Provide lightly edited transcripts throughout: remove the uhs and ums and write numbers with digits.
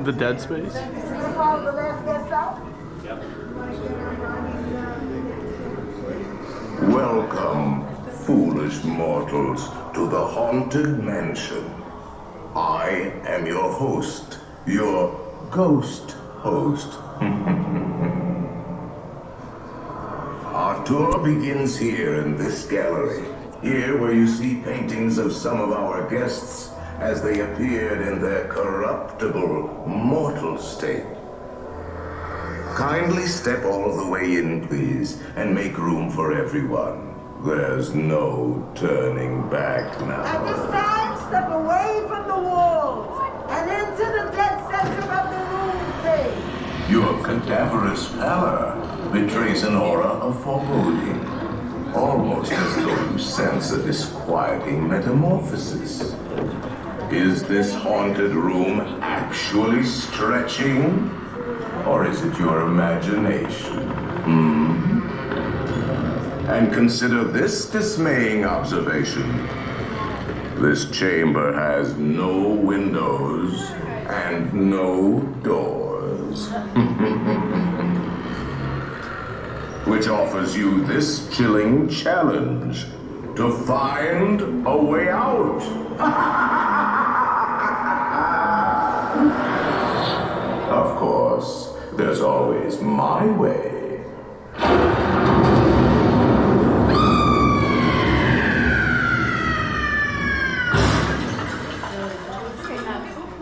the dead space? Welcome, foolish mortals, to the Haunted Mansion. I am your host, your ghost host. Our tour begins here in this gallery. Here where you see paintings of some of our guests as they appeared in their corruptible, mortal state. Kindly step all the way in, please, and make room for everyone. There's no turning back now. At this time, step away from the walls and into the dead center of the room, please. Your cadaverous pallor betrays an aura of foreboding, almost as though you sense a disquieting metamorphosis. Is this haunted room actually stretching? Or is it your imagination? And consider this dismaying observation. This chamber has no windows and no doors. Which offers you this chilling challenge to find a way out. Of course, there's always my way.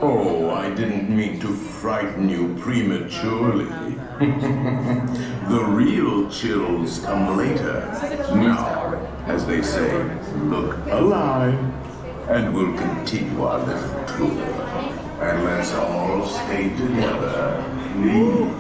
Oh, I didn't mean to frighten you prematurely. The real chills come later. Now, as they say, look alive, and we'll continue our little tour. And let's all stay together, please.